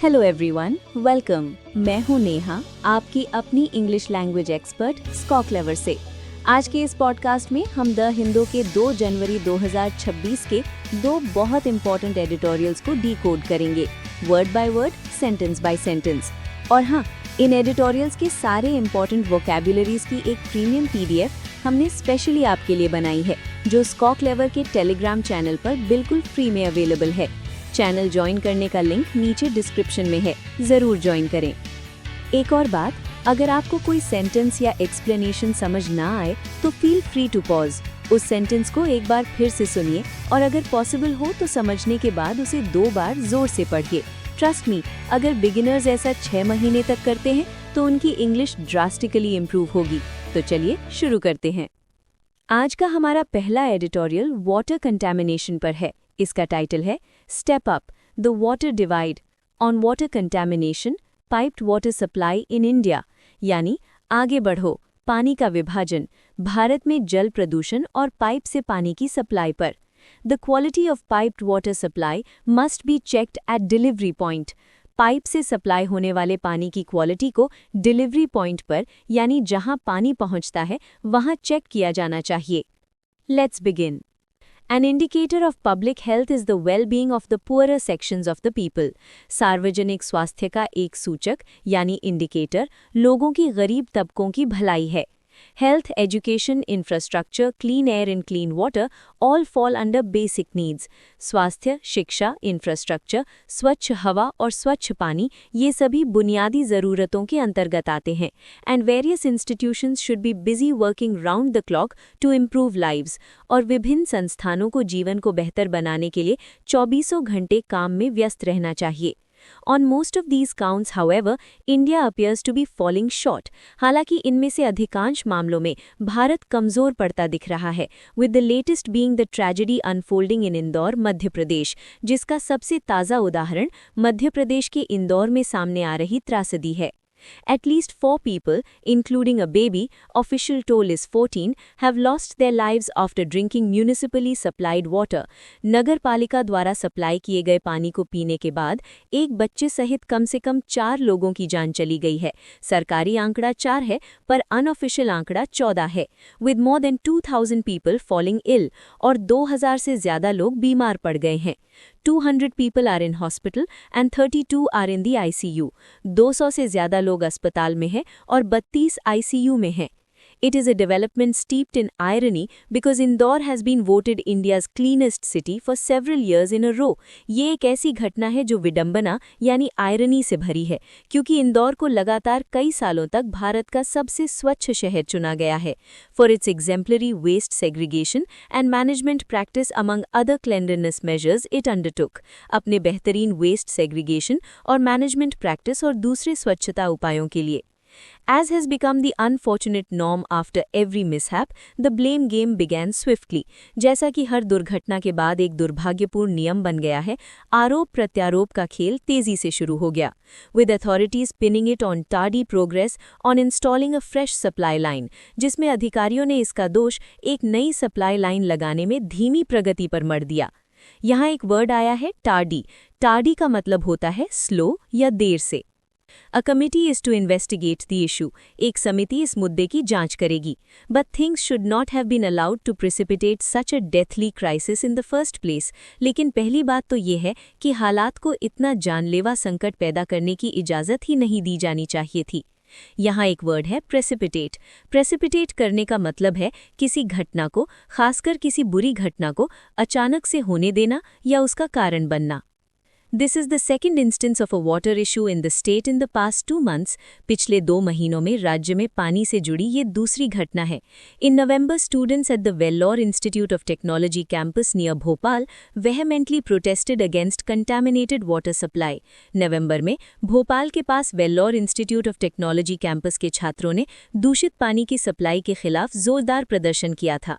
Hello everyone, welcome. मैं हूं नेहा, आपकी अपनी इंग्लिश लैंग्वेज एक्सपर्ट स्कॉक्लेवर से। आज के इस पॉडकास्ट में हम द हिंदू के 2 जनवरी 2026 के 2 बहुत इंपॉर्टेंट एडिटोरियल्स को डीकोड करेंगे, word by word, sentence by sentence. और हाँ, इन एडिटोरियल्स के सारे इंपॉर्टेंट वोकैबुलरीज की एक प्रीमियम पीडीएफ हमने स्पेशली आपके लिए बनाई है, जो स्कॉक्लेवर के टेलीग्राम चैनल पर बिल्कुल फ्री में अवेलेबल है। चैनल ज्वाइन करने का लिंक नीचे डिस्क्रिप्शन में है, जरूर ज्वाइन करें। एक और बात, अगर आपको कोई सेंटेंस या एक्सप्लेनेशन समझ ना आए तो फील फ्री टू पॉज। उस सेंटेंस को एक बार फिर से सुनिए और अगर पॉसिबल हो तो समझने के बाद उसे 2 बार जोर से पढ़िए। ट्रस्ट मी, अगर बिगिनर्स ऐसा 6 महीने तक करते हैं तो उनकी इंग्लिश ड्रास्टिकली इम्प्रूव होगी। तो चलिए शुरू करते हैं। आज का हमारा पहला एडिटोरियल वाटर कंटैमिनेशन पर है। इसका टाइटल है step up the water divide on water contamination piped water supply in India, यानी आगे बढ़ो, पानी का विभाजन, भारत में जल प्रदूषण और पाइप से पानी की सप्लाई पर। The quality of piped water supply must be checked at delivery point. Pipe से सप्लाई होने वाले पानी की क्वालिटी को डिलीवरी पॉइंट पर, यानी जहां पानी पहुंचता है, वहां चेक किया जाना चाहिए। Let's begin. An indicator of public health is the well-being of the poorer sections of the people. सार्वजनिक स्वास्थ्य का एक सूचक यानी इंडिकेटर लोगों की गरीब तबकों की भलाई है। Health, education, infrastructure, clean air and clean water all fall under basic needs. स्वास्थ्य, शिक्षा, इंफ्रास्ट्रक्चर, स्वच्छ हवा और स्वच्छ पानी ये सभी बुनियादी ज़रूरतों के अंतर्गत आते हैं। And various institutions should be busy working round the clock to improve lives. और विभिन्न संस्थानों को जीवन को बेहतर बनाने के लिए 24 घंटे काम में व्यस्त रहना चाहिए। On most of these counts, however, India appears to be falling short. हालांकि इनमें से अधिकांश मामलों में भारत कमजोर पड़ता दिख रहा है, with the latest being the tragedy unfolding in Indore, Madhya Pradesh, जिसका सबसे ताज़ा उदाहरण मध्य प्रदेश के इंदौर में सामने आ रही त्रासदी है। At least 4 people, including a baby, official toll is 14, have lost their lives after drinking municipally supplied water. नगर पालिका द्वारा सप्लाई किए गए पानी को पीने के बाद एक बच्चे सहित कम से कम 4 लोगों की जान चली गई है। सरकारी आंकड़ा 4 है, पर अनऑफिशियल आंकड़ा 14 है, with more than 2000 people falling ill, और 2000 से ज्यादा लोग बीमार पड़ गए हैं। 200 people are in hospital and 32 are in the ICU. 200 से ज्यादा लोग अस्पताल में हैं और 32 ICU में हैं। It is a development steeped in irony because Indore has been voted India's cleanest city for several years in a row. ये एक ऐसी घटना है जो विडंबना यानी आयरनी से भरी है, क्योंकि इंदौर को लगातार कई सालों तक भारत का सबसे स्वच्छ शहर चुना गया है for its exemplary waste segregation and management practice among other cleanliness measures it undertook. अपने बेहतरीन वेस्ट सेग्रीगेशन और मैनेजमेंट प्रैक्टिस और दूसरे स्वच्छता उपायों के लिए। As has become the unfortunate norm after every mishap, the blame game began swiftly. जैसा कि हर दुर्घटना के बाद एक दुर्भाग्यपूर्ण नियम बन गया है, आरोप प्रत्यारोप का खेल तेजी से शुरू हो गया, with authorities pinning it on tardy progress on installing a fresh supply line, जिसमें अधिकारियों ने इसका दोष एक नई सप्लाई लाइन लगाने में धीमी प्रगति पर मढ़ दिया। यहाँ एक वर्ड आया है टार्डी। टार्डी का मतलब होता है स्लो या देर से। A committee is to investigate the issue. एक समिति इस मुद्दे की जांच करेगी. But things should not have been allowed to precipitate such a deathly crisis in the first place. लेकिन पहली बात तो ये है कि हालात को इतना जानलेवा संकट पैदा करने की इजाज़त ही नहीं दी जानी चाहिए थी। यहाँ एक वर्ड है प्रेसिपिटेट। प्रेसिपिटेट करने का मतलब है किसी घटना को, खासकर किसी बुरी घटना को, अचानक से होने देना या उसका कारण बनना। This is the second instance of a water issue in the state in the past 2 months. पिछले 2 महीनों में राज्य में पानी से जुड़ी ये दूसरी घटना है। In November, students at the Vellore Institute of Technology campus near Bhopal vehemently protested against contaminated water supply. नवंबर में भोपाल के पास Vellore Institute of Technology campus के छात्रों ने दूषित पानी की सप्लाई के खिलाफ जोरदार प्रदर्शन किया था।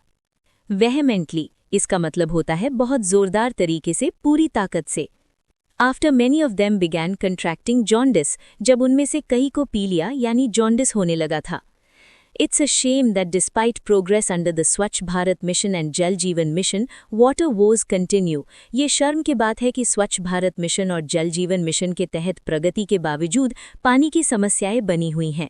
Vehemently, इसका मतलब होता है बहुत जोरदार तरीके से, पूरी ताकत से। After many of them began contracting jaundice, जब उनमें से कई को पीलिया यानी जॉन्डिस होने लगा था। It's a shame that despite progress under the Swachh Bharat Mission and Jal Jeevan Mission, water woes continue. ये शर्म की बात है कि स्वच्छ भारत मिशन और जल जीवन मिशन के तहत प्रगति के बावजूद पानी की समस्याएं बनी हुई हैं.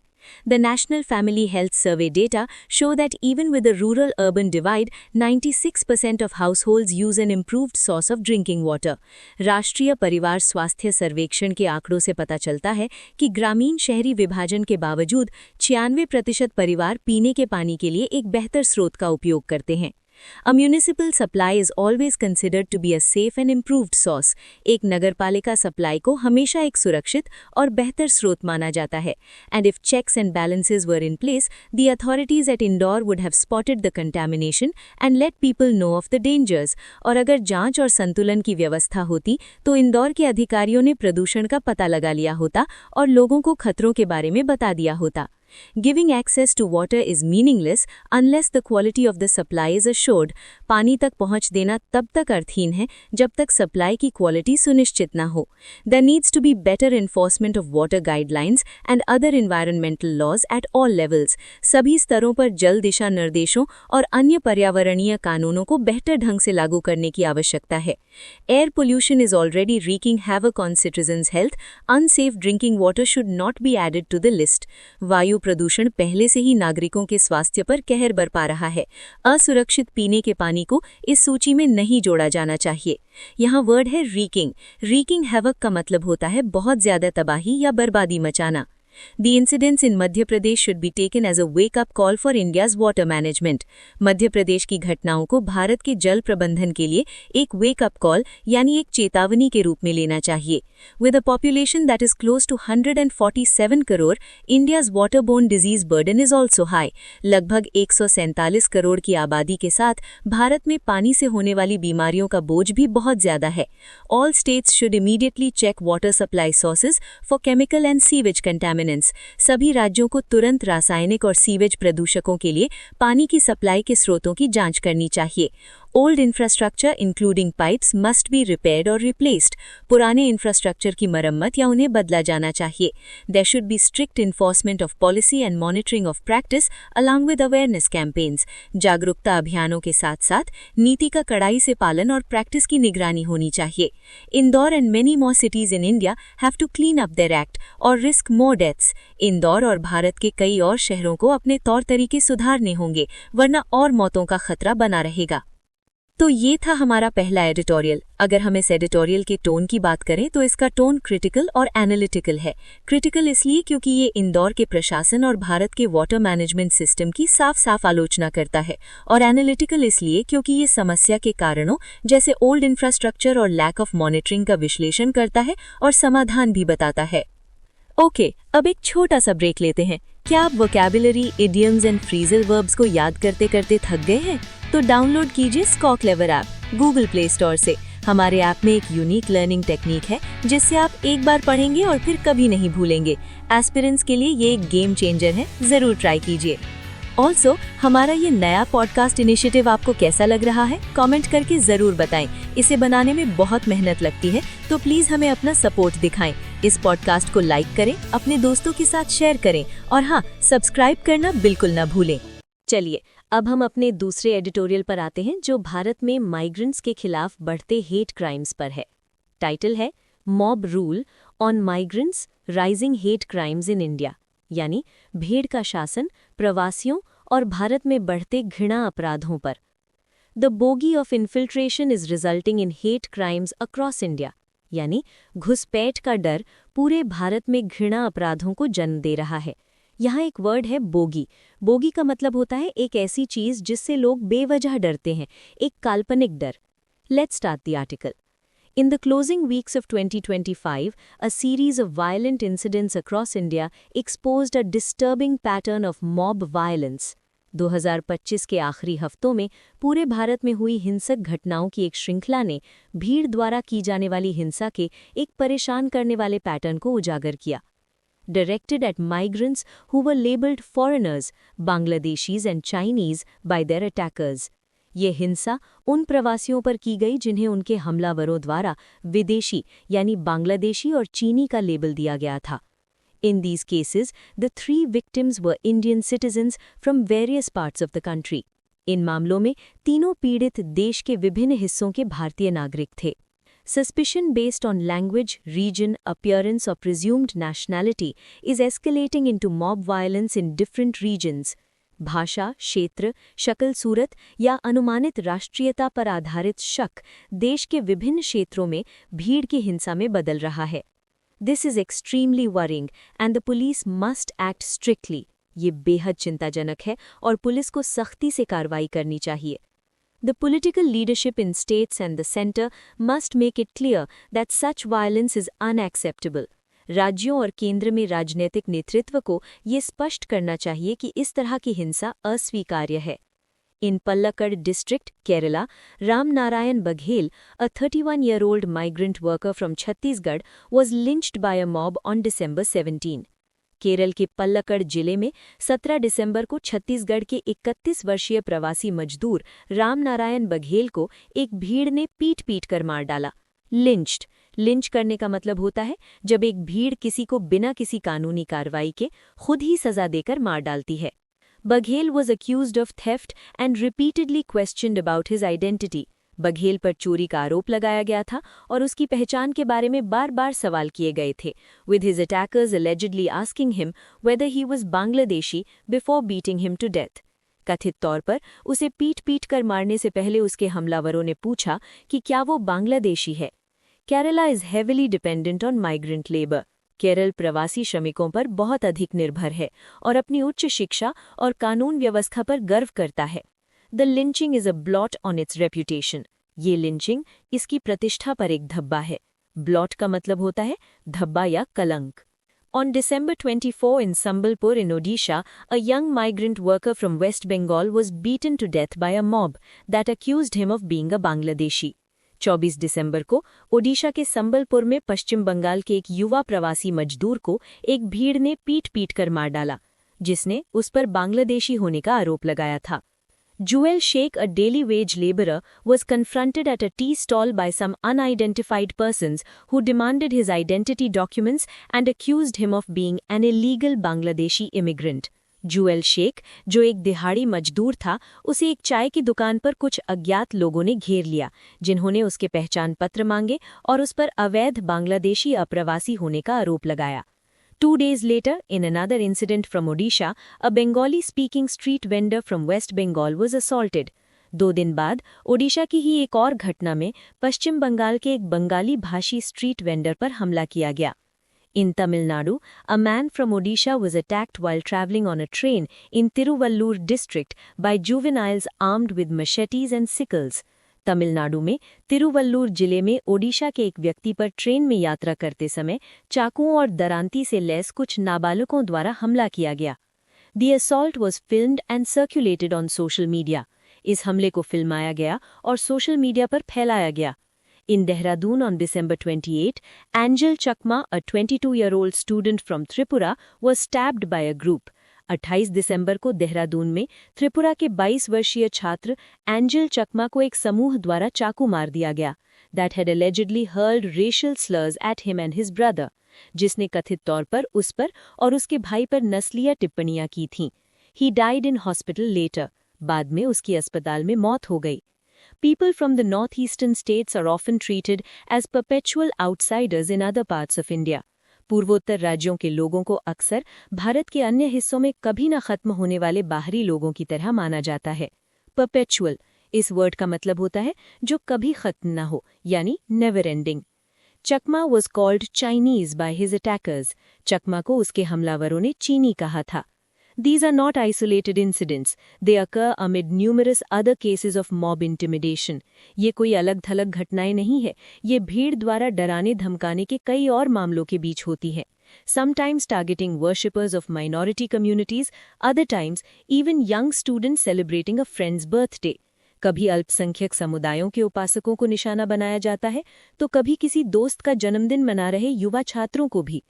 The National Family Health Survey data show that even with the rural-urban divide, 96% of households use an improved source of drinking water. राष्ट्रीय परिवार स्वास्थ्य सर्वेक्षण के आंकड़ों से पता चलता है कि ग्रामीण शहरी विभाजन के बावजूद 96% परिवार पीने के पानी के लिए एक बेहतर स्रोत का उपयोग करते हैं. A municipal supply is always considered to be a safe and improved source. एक नगरपालिका सप्लाई को हमेशा एक सुरक्षित और बेहतर स्रोत माना जाता है. And if checks and balances were in place, the authorities at Indore would have spotted the contamination and let people know of the dangers. और अगर जांच और संतुलन की व्यवस्था होती, तो इंदौर के अधिकारियों ने प्रदूषण का पता लगा लिया होता और लोगों को खतरों के बारे में बता दिया होता. Giving access to water is meaningless unless the quality of the supply is assured. पानी तक पहुंच देना तब तक अर्थहीन है जब तक सप्लाई की क्वालिटी सुनिश्चित न हो. There needs to be better enforcement of water guidelines and other environmental laws at all levels. सभी स्तरों पर जल दिशा निर्देशों और अन्य पर्यावरणीय कानूनों को बेहतर ढंग से लागू करने की आवश्यकता है. Air pollution is already wreaking havoc on citizens' health. Unsafe drinking water should not be added to the list. वायु प्रदूषण पहले से ही नागरिकों के स्वास्थ्य पर कहर बरपा रहा है. असुरक्षित पीने के पानी को इस सूची में नहीं जोड़ा जाना चाहिए. यहाँ वर्ड है रीकिंग. रीकिंग हैवक का मतलब होता है बहुत ज्यादा तबाही या बर्बादी मचाना. The incidents in Madhya Pradesh should be taken as a wake-up call for India's water management. Madhya Pradesh की घटनाओं को भारत के जल प्रबंधन के लिए एक wake-up call यानी एक चेतावनी के रूप में लेना चाहिए. With a population that is close to 147 crore, India's waterborne disease burden is also high. लगभग 147 करोड़ की आबादी के साथ भारत में पानी से होने वाली बीमारियों का बोझ भी बहुत ज्यादा है. All states should immediately check water supply sources for chemical and sewage contaminants. सभी राज्यों को तुरंत रासायनिक और सीवेज प्रदूषकों के लिए पानी की सप्लाई के स्रोतों की जांच करनी चाहिए. Old infrastructure including pipes must be repaired or replaced. पुराने इंफ्रास्ट्रक्चर की मरम्मत या उन्हें बदला जाना चाहिए. There should be strict enforcement of policy and monitoring of practice along with awareness campaigns. जागरूकता अभियानों के साथ-साथ नीति का कड़ाई से पालन और प्रैक्टिस की निगरानी होनी चाहिए. Indore and many more cities in India have to clean up their act or risk more deaths. Indore और भारत के कई और शहरों को अपने तौर तरीके सुधारने होंगे, वरना और मौतों का खतरा बना रहेगा. तो ये था हमारा पहला एडिटोरियल. अगर हम इस एडिटोरियल के टोन की बात करें तो इसका टोन क्रिटिकल और एनालिटिकल है. क्रिटिकल इसलिए क्योंकि ये इंदौर के प्रशासन और भारत के वाटर मैनेजमेंट सिस्टम की साफ आलोचना करता है, और एनालिटिकल इसलिए क्योंकि ये समस्या के कारणों जैसे ओल्ड इंफ्रास्ट्रक्चर और लैक ऑफ मॉनिटरिंग का विश्लेषण करता है और समाधान भी बताता है. ओके, अब एक छोटा सा ब्रेक लेते हैं. क्या आप vocabulary, idioms and frizzle verbs को याद करते करते थक गए हैं? तो डाउनलोड कीजिए स्कॉ Clever app Google Play Store से. हमारे ऐप में एक यूनिक लर्निंग टेक्निक है जिससे आप एक बार पढ़ेंगे और फिर कभी नहीं भूलेंगे. एस्पिरेंट्स के लिए ये एक गेम चेंजर है, जरूर ट्राई कीजिए. ऑल्सो हमारा ये नया पॉडकास्ट इनिशिएटिव आपको कैसा लग रहा है? कमेंट करके जरूर बताएं. इसे बनाने में बहुत मेहनत लगती है, तो प्लीज हमें अपना सपोर्ट दिखाएं. इस पॉडकास्ट को लाइक करें, अपने दोस्तों के साथ शेयर करें और हाँ, सब्सक्राइब करना बिल्कुल न भूलें. चलिए अब हम अपने दूसरे एडिटोरियल पर आते हैं जो भारत में माइग्रेंट्स के खिलाफ बढ़ते हेट क्राइम्स पर है. टाइटल है mob rule on migrants rising hate crimes in India, यानी भीड़ का शासन प्रवासियों और भारत में बढ़ते घृणा अपराधों पर. The bogie of infiltration is resulting in hate crimes across India, यानी घुसपैठ का डर पूरे भारत में घृणा अपराधों को जन्म दे रहा है. यहाँ एक वर्ड है बोगी. बोगी का मतलब होता है एक ऐसी चीज जिससे लोग बेवजह डरते हैं, एक काल्पनिक डर. Let's start the article. In the closing weeks of 2025, a series of violent incidents across India exposed a disturbing pattern of mob violence. 2025 के आखिरी हफ्तों में पूरे भारत में हुई हिंसक घटनाओं की एक श्रृंखला ने भीड़ द्वारा की जाने वाली हिंसा के एक परेशान करने वाले पैटर्न को उजागर किया. Directed at migrants who were labeled foreigners, Bangladeshis and Chinese by their attackers. ये हिंसा उन प्रवासियों पर की गई जिन्हें उनके हमलावरों द्वारा विदेशी यानी बांग्लादेशी और चीनी का लेबल दिया गया था. In these cases, the 3 victims were Indian citizens from various parts of the country. इन मामलों में तीनों पीड़ित देश के विभिन्न हिस्सों के भारतीय नागरिक थे. Suspicion based on language, region, appearance or presumed nationality is escalating into mob violence in different regions. भाषा, क्षेत्र, शक्ल सूरत या अनुमानित राष्ट्रीयता पर आधारित शक देश के विभिन्न क्षेत्रों में भीड़ की हिंसा में बदल रहा है. This is extremely worrying and the police must act strictly. ये बेहद चिंताजनक है और पुलिस को सख्ती से कार्रवाई करनी चाहिए. The political leadership in states and the center must make it clear that such violence is unacceptable. राज्यों और केंद्र में राजनीतिक नेतृत्व को ये स्पष्ट करना चाहिए कि इस तरह की हिंसा अस्वीकार्य है. In Palakkad district, Kerala, Ram Narayan Baghel, a 31-year-old migrant worker from Chhattisgarh, was lynched by a mob on December 17. Kerala के पल्लकड़ जिले में 17 दिसंबर को छत्तीसगढ़ के 31 वर्षीय प्रवासी मजदूर राम नारायण बघेल को एक भीड़ ने पीट कर मार डाला. लिंच्ड. लिंच करने का मतलब होता है जब एक भीड़ किसी को बिना किसी कानूनी कार्रवाई के खुद ही सजा देकर मार डालती है. Baghel was accused of theft and repeatedly questioned about his identity. Baghel पर चोरी का आरोप लगाया गया था और उसकी पहचान के बारे में बार-बार सवाल किए गए थे, with his attackers allegedly asking him whether he was Bangladeshi before beating him to death. कथित तौर पर उसे पीट कर मारने से पहले उसके हमलावरों ने पूछा कि क्या वो बांग्लादेशी है. Kerala is heavily dependent on migrant labor. Kerala प्रवासी श्रमिकों पर बहुत अधिक निर्भर है और अपनी उच्च शिक्षा और कानून व्यवस्था पर गर्व करता है. The lynching is a blot on it's reputation. ये लिंचिंग इसकी प्रतिष्ठा पर एक धब्बा है. ब्लॉट का मतलब होता है धब्बा या कलंक. On December 24 in Sambalpur in Odisha, a young migrant worker from West Bengal was beaten to death by a mob that accused him of being a Bangladeshi. 24 दिसंबर को ओडिशा के संबलपुर में पश्चिम बंगाल के एक युवा प्रवासी मजदूर को एक भीड़ ने पीट कर मार डाला, जिसने उस पर बांग्लादेशी होने का आरोप लगाया था. Jewel Sheikh, a daily wage laborer, was confronted at a tea stall by some unidentified persons who demanded his identity documents and accused him of being an illegal Bangladeshi immigrant. जुएल शेख, जो एक दिहाड़ी मजदूर था, उसे एक चाय की दुकान पर कुछ अज्ञात लोगों ने घेर लिया, जिन्होंने उसके पहचान पत्र मांगे और उस पर अवैध बांग्लादेशी अप्रवासी होने का आरोप लगाया. 2 days later, in another incident from Odisha, a Bengali-speaking street vendor from West Bengal was assaulted. 2 दिन बाद ओडिशा की ही एक और घटना में पश्चिम बंगाल के एक बंगाली भाषी स्ट्रीट वेंडर पर हमला किया गया. In Tamil Nadu, a man from Odisha was attacked while traveling on a train in Tiruvallur district by juveniles armed with machetes and sickles. Tamil Nadu में तिरुवल्लुर जिले में ओडिशा के एक व्यक्ति पर ट्रेन में यात्रा करते समय चाकुओं और दरांती से लैस कुछ नाबालगों द्वारा हमला किया गया. The assault was filmed and circulated on social media. इस हमले को फिल्माया गया और सोशल मीडिया पर फैलाया गया. In Dehradun on December 28, Angel Chakma, a 22-year-old student from Tripura, was stabbed by a group. 28 दिसंबर को देहरादून में त्रिपुरा के 22 वर्षीय छात्र एंजल चकमा को एक समूह द्वारा चाकू मार दिया गया. That had allegedly hurled racial slurs at him and his brother, जिसने कथित तौर पर उस पर और उसके भाई पर नस्लीय टिप्पणियां की थीं. He died in hospital later. बाद में उसकी अस्पताल में मौत हो गई. People from the northeastern states are often treated as perpetual outsiders in other parts of India. पूर्वोत्तर राज्यों के लोगों को अक्सर भारत के अन्य हिस्सों में कभी न खत्म होने वाले बाहरी लोगों की तरह माना जाता है. Perpetual इस वर्ड का मतलब होता है जो कभी खत्म न हो, यानी never ending. Chakma was called Chinese by his attackers. चकमा को उसके हमलावरों ने चीनी कहा था. These are not isolated incidents. They occur amid numerous other cases of mob intimidation. ये कोई अलग-थलग घटनाएं नहीं है. ये भीड़ द्वारा डराने धमकाने के कई और मामलों के बीच होती हैं. Sometimes targeting worshippers of minority communities, other times even young students celebrating a friend's birthday. कभी अल्पसंख्यक समुदायों के उपासकों को निशाना बनाया जाता है, तो कभी किसी दोस्त का जन्मदिन मना रहे युवा छात्रों को भी.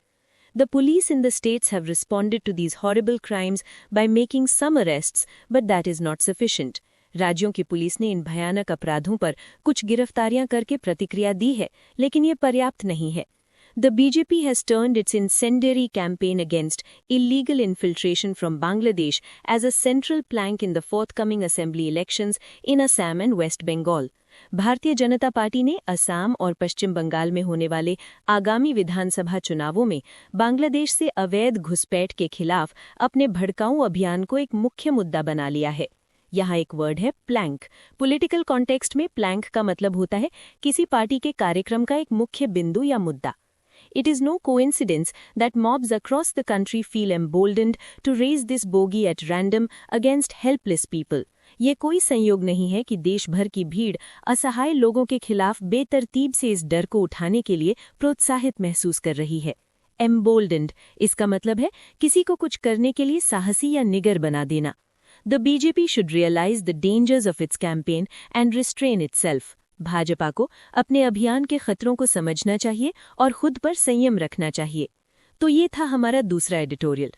The police in the states have responded to these horrible crimes by making some arrests, but that is not sufficient. राज्यों की पुलिस ने इन भयानक अपराधों पर कुछ गिरफ्तारियां करके प्रतिक्रिया दी है, लेकिन ये पर्याप्त नहीं है. The BJP has turned its incendiary campaign against illegal infiltration from Bangladesh as a central plank in the forthcoming assembly elections in Assam and West Bengal. Bharatiya Janata party ने असम और पश्चिम बंगाल में होने वाले आगामी विधानसभा चुनावों में बांग्लादेश से अवैध घुसपैठ के खिलाफ अपने भड़काऊ अभियान को एक मुख्य मुद्दा बना लिया है। यहाँ एक वर्ड है प्लैंक। पॉलिटिकल कॉन्टेक्स्ट में प्लैंक का मतलब होता है किसी पार्टी के कार्यक्रम का एक मुख्य बिंदु या मुद्दा। It is no coincidence that mobs across the country feel emboldened to raise this bogey at random against helpless people. ये कोई संयोग नहीं है कि देश भर की भीड़ असहाय लोगों के खिलाफ बेतरतीब से इस डर को उठाने के लिए प्रोत्साहित महसूस कर रही है। Emboldened इसका मतलब है किसी को कुछ करने के लिए साहसी या निगर बना देना। The BJP should realize the dangers of its campaign and restrain itself. Bhajpa को अपने अभियान के खतरों को समझना चाहिए और खुद पर संयम रखना चाहिए। तो ये था हमारा दूसरा एडिटोरियल।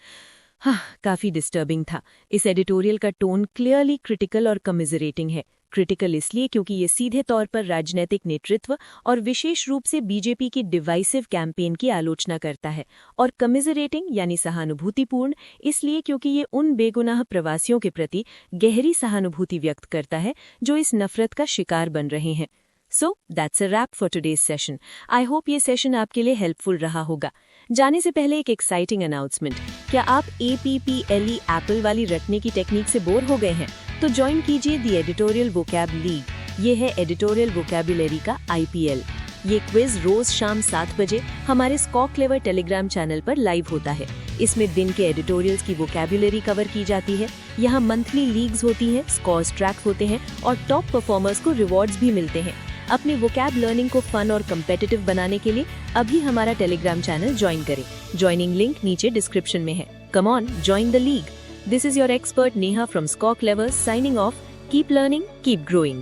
काफी डिस्टर्बिंग था। इस एडिटोरियल का टोन क्लियरली क्रिटिकल और कमिजरेटिंग है। क्रिटिकल इसलिए क्योंकि ये सीधे तौर पर राजनीतिक नेतृत्व और विशेष रूप से बीजेपी की डिवाइसिव कैंपेन की आलोचना करता है, और कमिजरेटिंग यानी सहानुभूतिपूर्ण इसलिए क्योंकि ये उन बेगुनाह प्रवासियों के प्रति गहरी सहानुभूति व्यक्त करता है जो इस नफरत का शिकार बन रहे हैं। So that's a rap for today's session. I hope ये सेशन आपके लिए हेल्पफुल रहा होगा। जाने से पहले एक एक्साइटिंग अनाउंसमेंट। क्या आप APPLE एप्पल वाली रटने की टेक्निक से बोर हो गए हैं? तो ज्वाइन कीजिए दी एडिटोरियल वोकैब लीग। ये है एडिटोरियल वोकैबुलरी का IPL। ये क्विज रोज शाम 7 बजे हमारे स्कॉक क्लेवर टेलीग्राम चैनल पर लाइव होता है। इसमें दिन के एडिटोरियल्स की वोकैबुलरी कवर की जाती है। यहाँ मंथली लीग्स होती हैं, स्कोर्स ट्रैक होते हैं और टॉप परफॉर्मर्स को रिवॉर्ड्स भी मिलते हैं। अपनी वोकैब लर्निंग को फन और कम्पिटिटिव बनाने के लिए अभी हमारा टेलीग्राम चैनल ज्वाइन करें। ज्वाइनिंग लिंक नीचे डिस्क्रिप्शन में है। Come on, join the league. This is your expert Neha from SCOCK Levers signing off. Keep learning, keep growing.